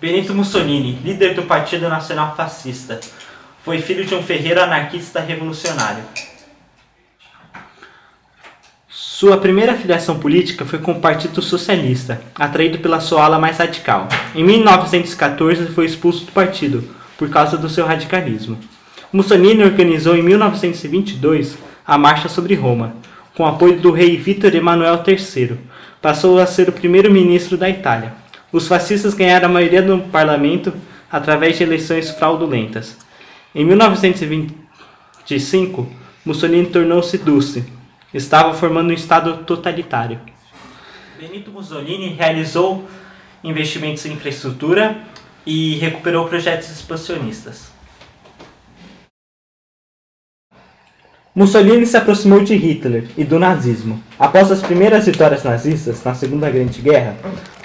Benito Mussolini, líder do Partido Nacional Fascista, foi filho de um ferreiro anarquista revolucionário. Sua primeira filiação política foi com o Partido Socialista, atraído pela sua ala mais radical. Em 1914 foi expulso do partido, por causa do seu radicalismo. Mussolini organizou em 1922 a Marcha sobre Roma, com apoio do rei Vítor Emanuel III. Passou a ser o primeiro-ministro da Itália. Os fascistas ganharam a maioria do parlamento através de eleições fraudulentas. Em 1925, Mussolini tornou-se duce. Estava formando um Estado totalitário. Benito Mussolini realizou investimentos em infraestrutura e recuperou projetos expansionistas. Mussolini se aproximou de Hitler e do nazismo. Após as primeiras vitórias nazistas na Segunda Grande Guerra,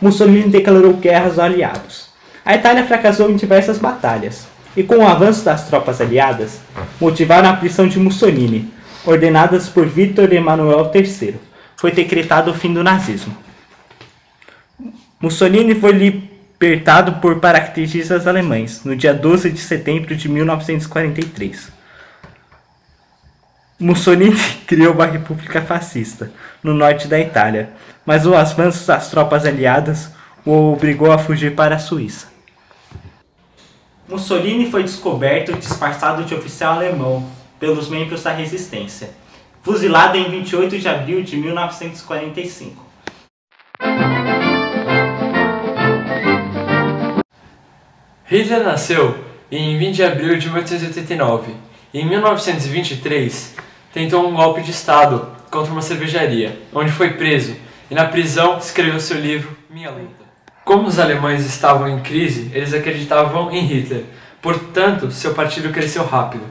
Mussolini declarou guerra aos aliados. A Itália fracassou em diversas batalhas, e com o avanço das tropas aliadas, motivaram a prisão de Mussolini, ordenadas por Vítor Emanuel III. Foi decretado o fim do nazismo. Mussolini foi libertado por paraquedistas alemães no dia 12 de setembro de 1943. Mussolini criou uma república fascista no norte da Itália, mas o avanço das tropas aliadas o obrigou a fugir para a Suíça. Mussolini foi descoberto disfarçado de oficial alemão pelos membros da resistência, fuzilado em 28 de abril de 1945. Hitler nasceu em 20 de abril de 1889 e em 1923 tentou um golpe de Estado contra uma cervejaria, onde foi preso e na prisão escreveu seu livro Minha Luta. Como os alemães estavam em crise, eles acreditavam em Hitler, portanto seu partido cresceu rápido.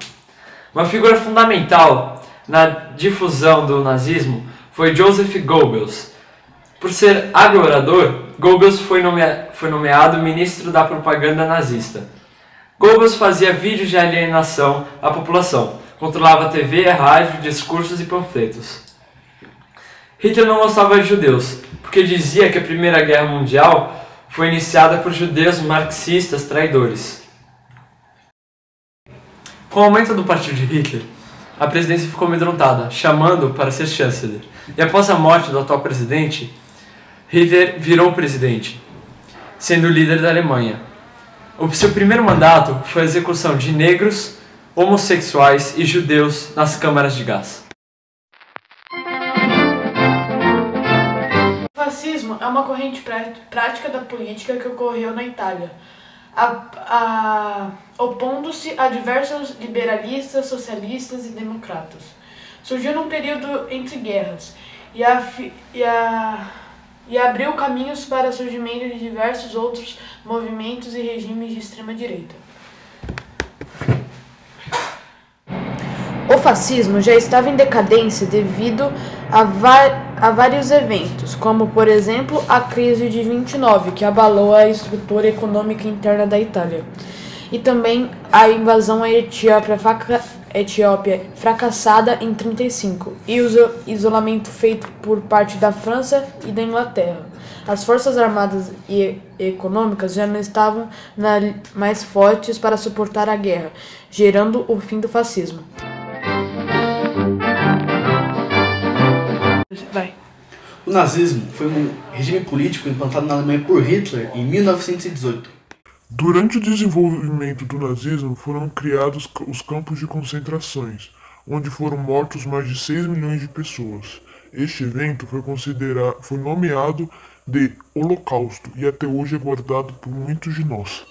Uma figura fundamental na difusão do nazismo foi Joseph Goebbels. Por ser agro-orador, Goebbels foi nomeado ministro da propaganda nazista. Goebbels fazia vídeos de alienação à população, controlava a TV, a rádio, discursos e panfletos. Hitler não gostava de judeus, porque dizia que a Primeira Guerra Mundial foi iniciada por judeus marxistas traidores. Com o aumento do partido de Hitler, a presidência ficou amedrontada, chamando-o para ser chanceler. E após a morte do atual presidente, Hitler virou presidente, sendo o líder da Alemanha. O seu primeiro mandato foi a execução de negros, homossexuais e judeus nas câmaras de gás. O fascismo é uma corrente prática da política que ocorreu na Itália, opondo-se a diversos liberalistas, socialistas e democratas. Surgiu num período entre guerras e abriu caminhos para o surgimento de diversos outros movimentos e regimes de extrema-direita. O fascismo já estava em decadência devido a vários eventos, como, por exemplo, a crise de 29, que abalou a estrutura econômica interna da Itália, e também a invasão à Etiópia fracassada em 35, e o isolamento feito por parte da França e da Inglaterra. As forças armadas e econômicas já não estavam mais fortes para suportar a guerra, gerando o fim do fascismo. O nazismo foi um regime político implantado na Alemanha por Hitler em 1918. Durante o desenvolvimento do nazismo foram criados os campos de concentrações, onde foram mortos mais de 6 milhões de pessoas. Este evento foi nomeado de Holocausto e até hoje é guardado por muitos de nós.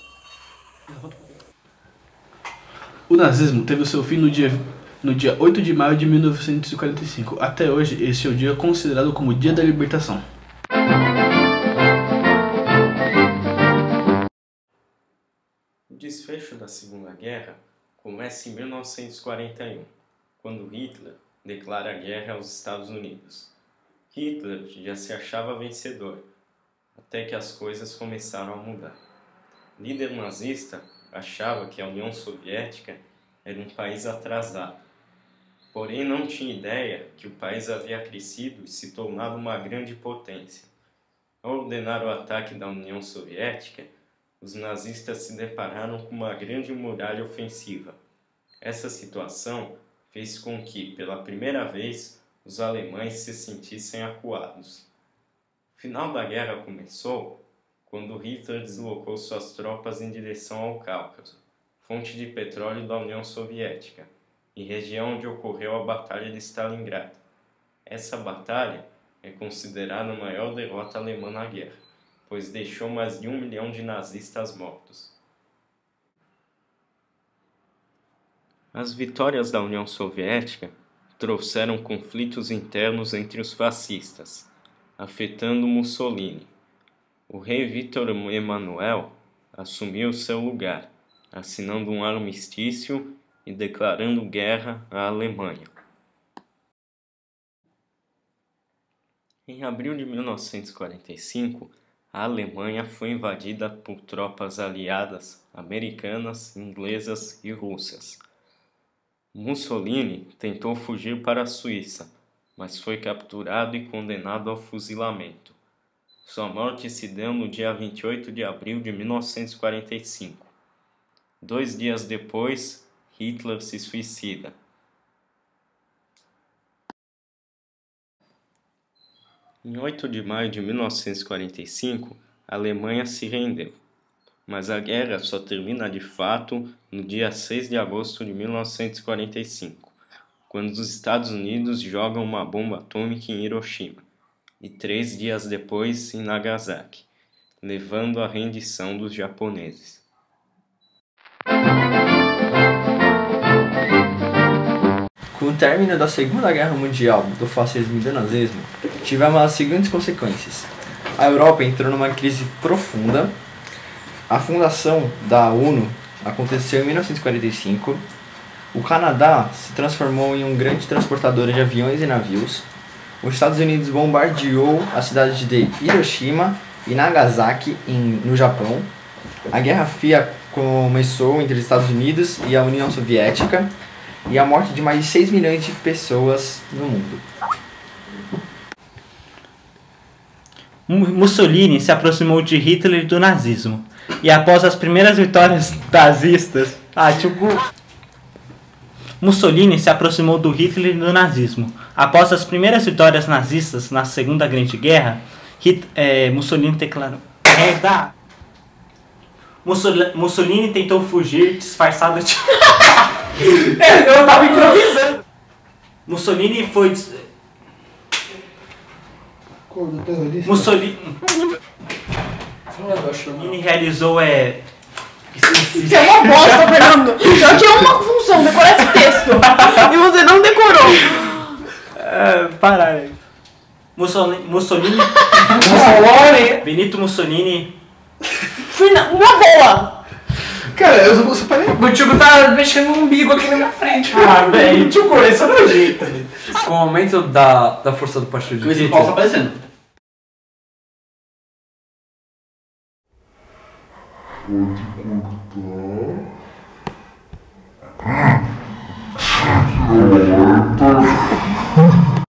O nazismo teve o seu fim no dia 8 de maio de 1945. Até hoje, este é o dia considerado como o Dia da Libertação. O desfecho da Segunda Guerra começa em 1941, quando Hitler declara guerra aos Estados Unidos. Hitler já se achava vencedor, até que as coisas começaram a mudar. O líder nazista achava que a União Soviética era um país atrasado, porém não tinha ideia que o país havia crescido e se tornado uma grande potência. Ao ordenar o ataque da União Soviética, os nazistas se depararam com uma grande muralha ofensiva. Essa situação fez com que, pela primeira vez, os alemães se sentissem acuados. O final da guerra começou quando Hitler deslocou suas tropas em direção ao Cáucaso, fonte de petróleo da União Soviética, e região onde ocorreu a Batalha de Stalingrado. Essa batalha é considerada a maior derrota alemã na guerra, pois deixou mais de 1 milhão de nazistas mortos. As vitórias da União Soviética trouxeram conflitos internos entre os fascistas, afetando Mussolini. O rei Vítor Emanuel assumiu seu lugar, assinando um armistício e declarando guerra à Alemanha. Em abril de 1945, a Alemanha foi invadida por tropas aliadas americanas, inglesas e russas. Mussolini tentou fugir para a Suíça, mas foi capturado e condenado ao fuzilamento. Sua morte se deu no dia 28 de abril de 1945. 2 dias depois, Hitler se suicida. Em 8 de maio de 1945, a Alemanha se rendeu, mas a guerra só termina de fato no dia 6 de agosto de 1945, quando os Estados Unidos jogam uma bomba atômica em Hiroshima, e 3 dias depois em Nagasaki, levando à rendição dos japoneses. Com o término da Segunda Guerra Mundial, do fascismo e do nazismo, tivemos as seguintes consequências. A Europa entrou numa crise profunda. A fundação da ONU aconteceu em 1945. O Canadá se transformou em um grande transportador de aviões e navios. Os Estados Unidos bombardeou as cidades de Hiroshima e Nagasaki, no Japão. A Guerra Fria começou entre os Estados Unidos e a União Soviética, e a morte de mais de 6 milhões de pessoas no mundo. Mussolini se aproximou de Hitler e do nazismo, e após as primeiras vitórias nazistas... Mussolini se aproximou do Hitler e do nazismo. Após as primeiras vitórias nazistas na Segunda Grande Guerra, Mussolini declarou... Mussolini tentou fugir disfarçado de... Eu tava improvisando. Mussolini foi... Mussolini realizou Isso é uma bosta, Fernando. Só tinha uma função, decorar esse texto. E você não decorou. Para. Mussolini. Benito Mussolini. Uma boa. Cara, eu só parei. O Tchugo tá mexendo no umbigo aqui na minha frente. Velho, Tchugo, isso é nojento. Com o aumento da força do partido de Hitler, Tá aparecendo. Pode cortar.